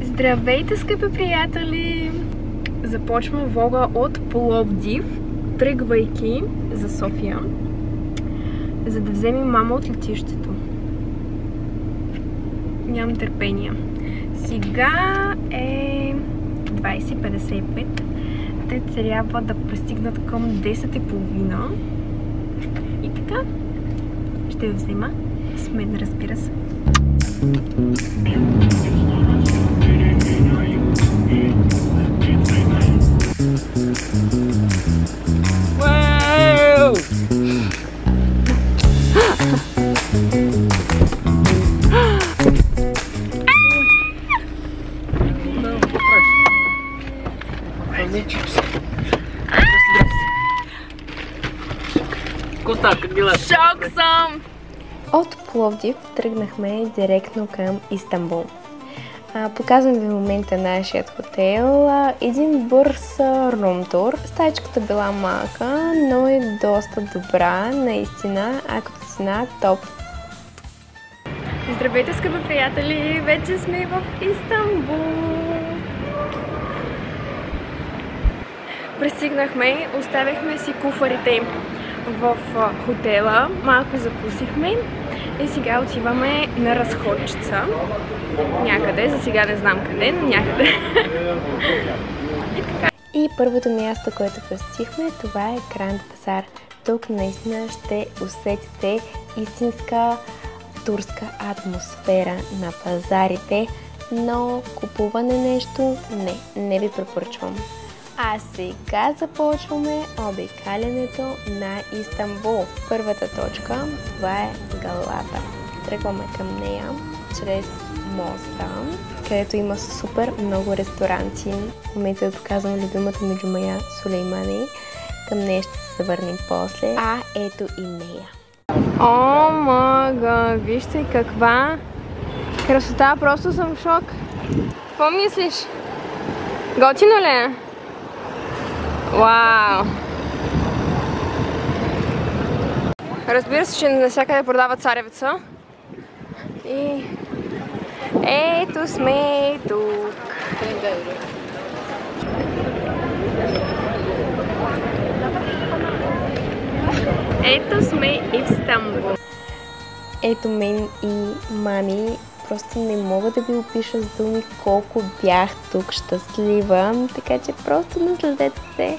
Здравейте, скъпи приятели! Започвам влога от Пловдив, тръгвайки за София, за да вземем мама от летището. Нямам търпение. Сега е 20:55. Те трябва да пристигнат към 10:30. И така, ще ви взема с мен, разбира се. Шок съм! От Пловдив тръгнахме директно към Истанбул. Показвам ви в момента нашият хотел. Един бърз рум-тур. Стаечката била малка, но е доста добра, наистина, а като цена топ. Здравейте, скъпи приятели! Вече сме в Истанбул! Пристигнахме, оставихме си куфарите в хотела, малко закусихме и сега отиваме на разходчица. Някъде, за сега не знам къде, но някъде. И първото място, което посетихме, това е Гранд Базар. Тук наистина ще усетите истинска турска атмосфера на пазарите, но купуване нещо не ви препоръчвам. А сега започваме обикалянето на Истанбул. Първата точка, това е Галата. Тръгваме към нея чрез моста, където има супер много ресторанти. В момента ви показвам любимата ми Джумая Сулеймани. Към нея ще се завърнем после. А ето и нея. О, мага, вижте каква красота, просто съм в шок. Какво мислиш? Готино ли е? Вау! Разбира се, че навсякъде продават царевица. И ето сме тук. Ето сме и в Истанбул. Ето мен и мами. Просто не мога да ви опиша с думи колко бях тук щастлива, така че просто насладете се.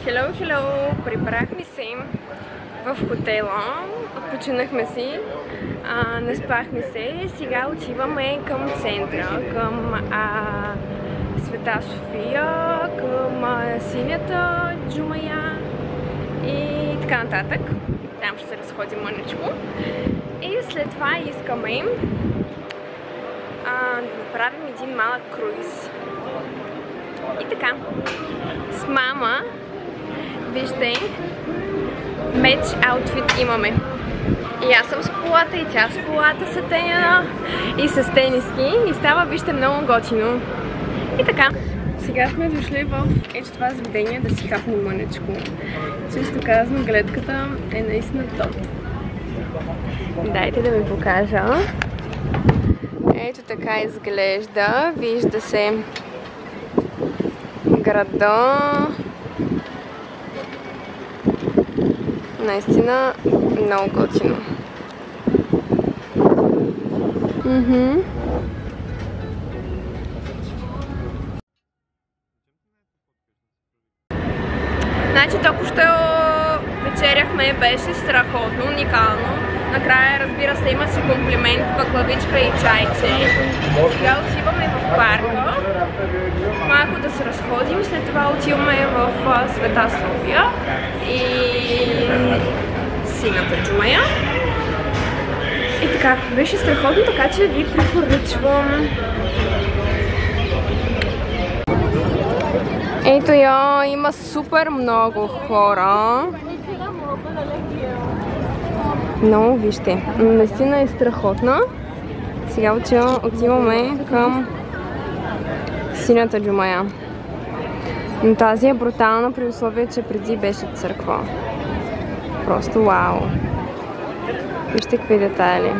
Хело! Прибрахме се в хотела, починахме си, наспахме се. Сега отиваме към центъра, към Света София, към синята Джумая и така нататък. Там ще се разходим мъничко. И след това искаме да направим един малък круиз. И така, с мама, вижте, меч аутфит имаме. И аз съм с полата, и тя с полата сатенена, и с тениски. И става, вижте, много готино. И така, сега сме дошли в ето това заведение да си хапнем мъничко. Често казано, гледката е наистина топ. Дайте да ви покажа. Ето така изглежда. Вижда се града. Наистина много готино. Значи току-що вечеряхме, беше страхотно, уникално. Накрая, разбира се, има си комплимент, баклавичка и чайче. Сега отиваме в парка, малко да се разходим, след това отиваме в Света София и сината Джумая. И така, беше страхотно, така че ви препоръчвам. Ето я, има супер много хора. Но вижте, наистина е страхотна. Сега отиваме към синята джумая. Но тази е брутална при условие, че преди беше църква. Просто вау! Вижте какви детайли.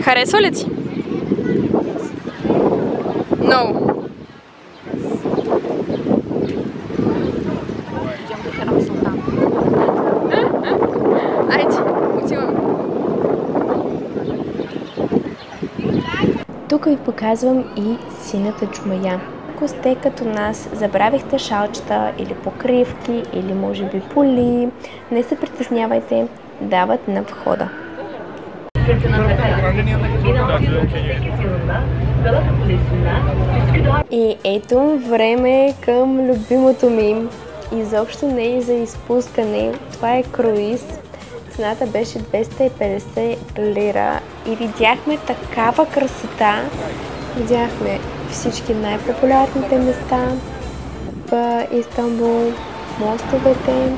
Харесва ли ти? Много. Айде, отиваме. Тук ви показвам и синята джумая. Ако сте като нас, забравихте шалчета или покривки, или може би поли, не се притеснявайте, дават на входа. И ето време към любимото ми. Изобщо не е за изпускане. Това е круиз. Цената беше 250 лира и видяхме такава красота. Видяхме всички най-популярните места в Истанбул, мостовете.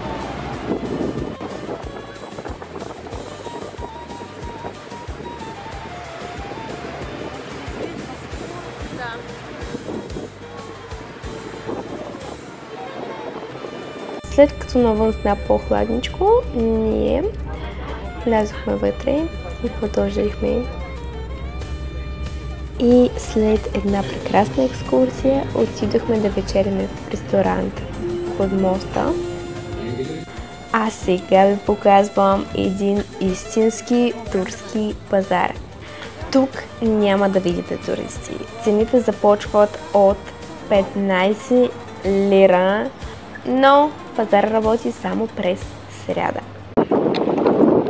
След като навънкна по-хладничко, ние влязохме вътре и продължихме. И след една прекрасна екскурсия отидохме да вечеряме в ресторант под моста. А сега ви показвам един истински турски пазар. Тук няма да видите туристи. Цените започват от 15 лира, но пазар работи само през сряда.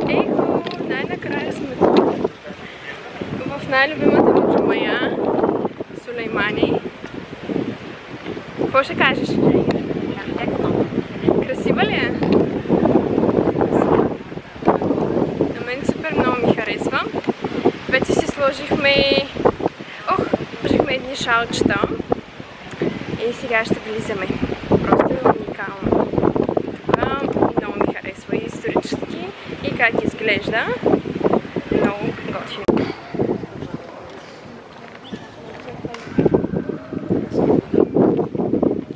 Ехо, най-накрая сме тук. В най-любимата ми джумая, Сулеймани. Какво ще кажеш? Красива ли е? На мен супер много ми харесва. Вече си сложихме едни шалчета и сега ще влизаме. Просто е уникално. Това много ми харесва и исторически, и как изглежда. Много готино.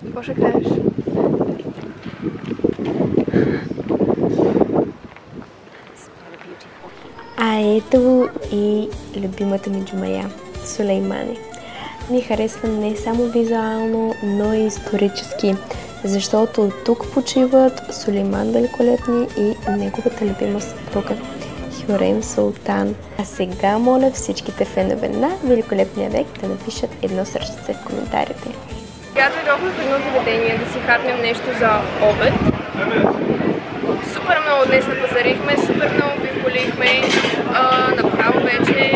Какво ще кажеш? А ето и любимата ми джумая, Сулеймани. Ми харесва не само визуално, но и исторически, защото тук почиват Сулейман Великолепни и неговата любима съпруга Хюрем Султан. А сега моля всичките фенове на Великолепния век да напишат едно сърчице в коментарите. Сега дойдохме в едно заведение да си хапнем нещо за обед. Супер много днес напазарихме, супер много обиколихме, направо вече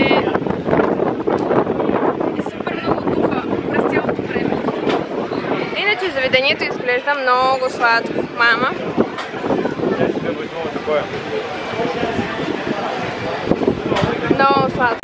и супер много духа през цялото време. Иначе заведението изглежда много сладко. Мама? Много сладко.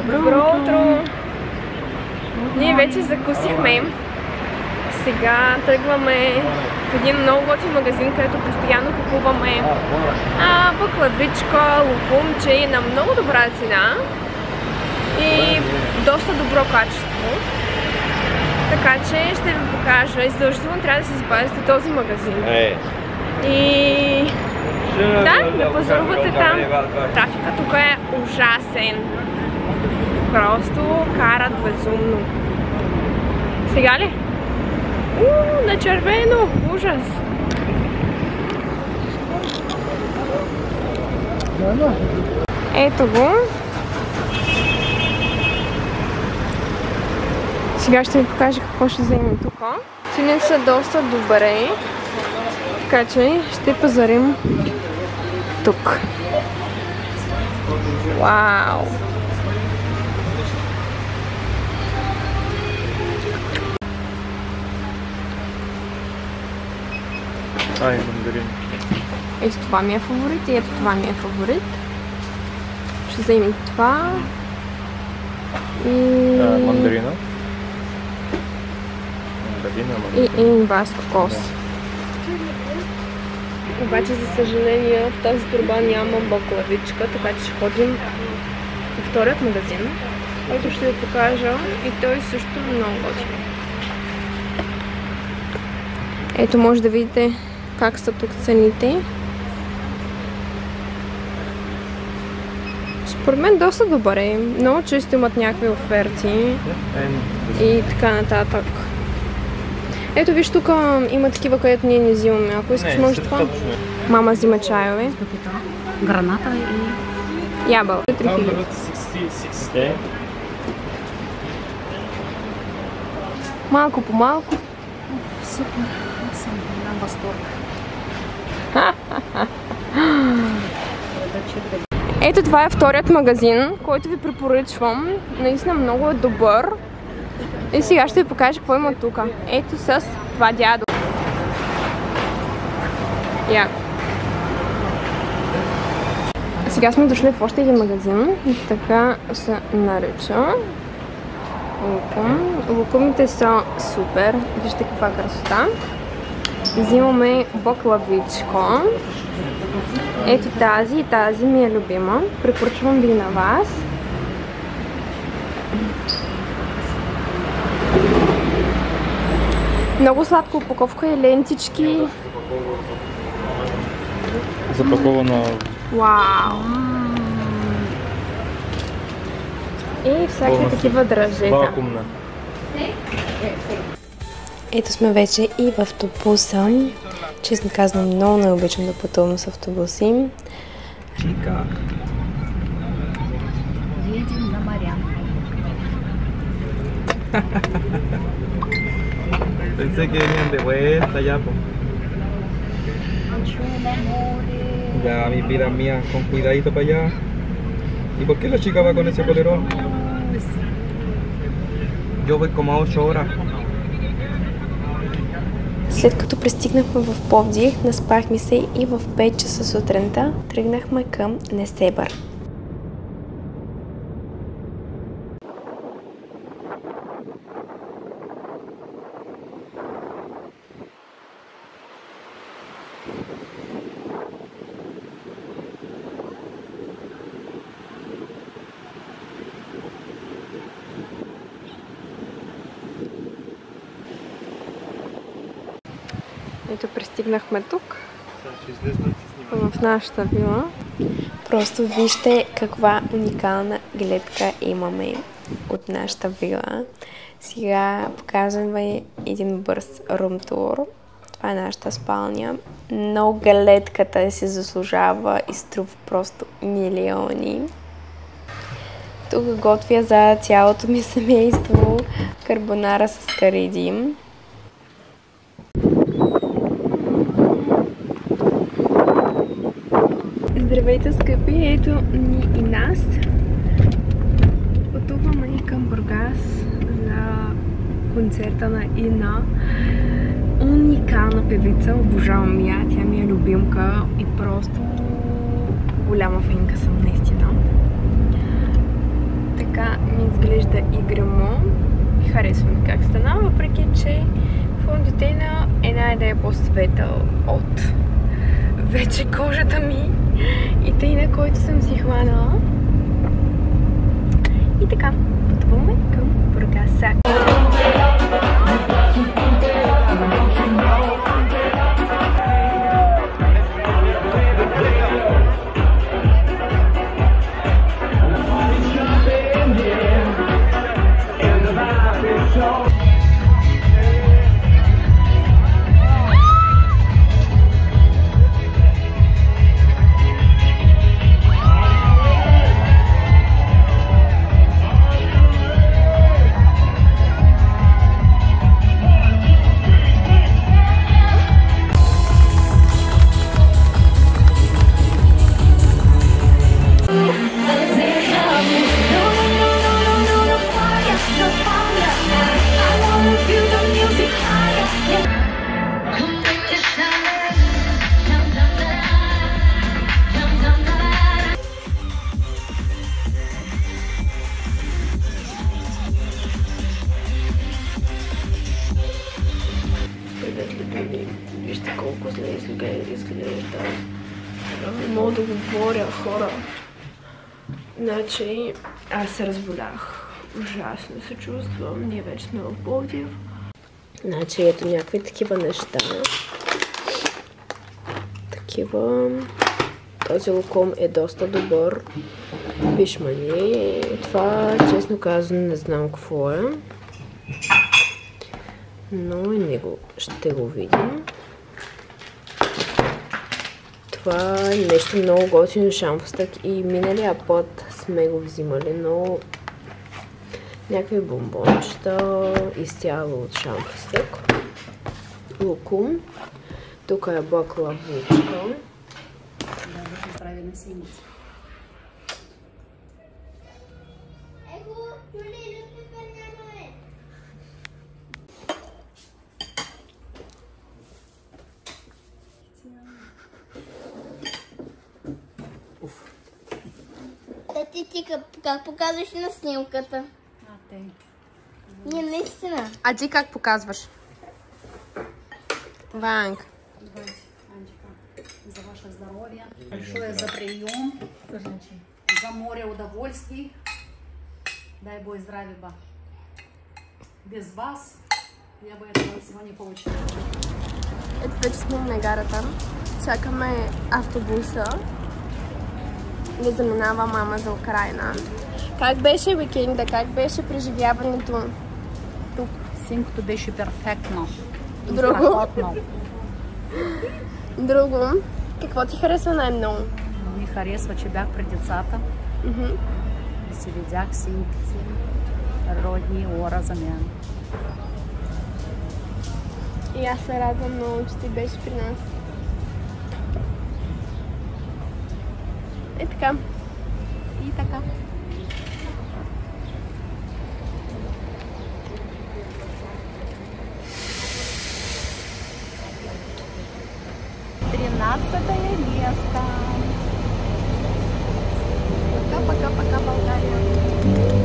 Добро утро! Ние вече закусихме. Сега тръгваме в един много готин магазин, където постоянно купуваме баклавичка, лукумче на много добра цена и доста добро качество. Така че ще ви покажа. Издължително трябва да се запазите този магазин. И да пазарувате там. Трафика тук е ужасен. Просто карат безумно. Сега ли? На червено! Ужас! Ето го. Сега ще ви покажа какво ще вземем тук. Цените са доста добре, така че ще пазарим тук. Вау! Ай, мандарин. Ето това ми е фаворит и ето това ми е фаворит. Ще вземем това. И... мандарина. И един бас кокос. Обаче, за съжаление, в тази торба няма баклавичка, така че ще ходим във вторият магазин, който ще ви покажа, и той също е много готин. Ето, може да видите как са тук цените. Според мен доста добре. Много често имат някакви оферти и така нататък. Ето виж, тук има такива, където ние не взимаме. Ако искаш, може това. Мама взима чайове. Граната и ябъл. 3000. Малко по малко. супер. Аз съм на възторг. Ето, това е вторият магазин, който ви препоръчвам. Наистина много е добър. И сега ще ви покажа какво има тук. Ето с това дядо. Яко. Сега сме дошли в още един магазин. Така се нарича. Лукум. Лукумите са супер. Вижте каква красота. Взимаме баклавичко. Ето тази и тази ми е любима. Препоръчвам ви на вас. Много сладка упаковка и лентички. Запакована. Вау! И всякакви такива дръжета. Вакуумна. Ето сме вече и в автобуса. Честно казвам, много не обичам да пътувам с автобуси. Чика. Едем на Марян. Pensé que venían de vuelta ya, pues. Ya, mi vida mía, con cuidadito para allá. ¿Y por qué la chica va con ese polerón? Yo voy como a 8 horas. След като пристигнахме в Пловдив, наспахме се и в 5 часа сутринта тръгнахме към Несебър. Ето, пристигнахме тук, в нашата вила. Просто вижте каква уникална гледка имаме от нашата вила. Сега показвам ви един бърз рум тур. Това е нашата спалня. Но гледката си заслужава и струва просто милиони. Тук готвя за цялото ми семейство карбонара с кариди. Здравейте, скъпи! Ето ни и нас. Пътуваме към Бургас за концерта на Ина. Уникална певица, обожавам я, тя ми е любимка и просто голяма фенка съм наистина. Така ми изглежда играмо. Харесвам как стана, въпреки че фондотейна е най-да по-светъл от вече кожата ми и тъй, на който съм си хванала. И така, пътуваме към Бургаса. изглежда. Мога да говоря, хора. Значи, аз се разболях. Ужасно се чувствам. Ние вече сме в Пловдив. Значи, ето някакви такива неща. Такива. Този луком е доста добър. Пишмани. Това, честно казано, не знам какво е. Но и него ще го видим. Това е нещо много готино шамфустък и миналия път сме го взимали, но някакви бомбончета изцяло от шамфустък. Лукум. Тук е баклавичка. Здраве на синица. Ти как показваш на снимката? Ние наистина. А ти как показваш? Ванг. За ваше здоровье, большое за прием, за море удовольствий. Дай Бог здравия ба. Без вас я бы этого всего не получила. Ето вече сме на гарата. Чакаме автобуса. Да заминава мама за Украина. Как беше уикенда? Как беше преживяването тук? Синкото беше перфектно. Друго? Друго? Какво ти харесва най-много? Ми харесва, че бях при децата. И си видях синките, родни ора за мен. И аз се радвам много, че ти беше при нас. И така. И така. Тринадцатое место. Пока-пока-пока, Болгария.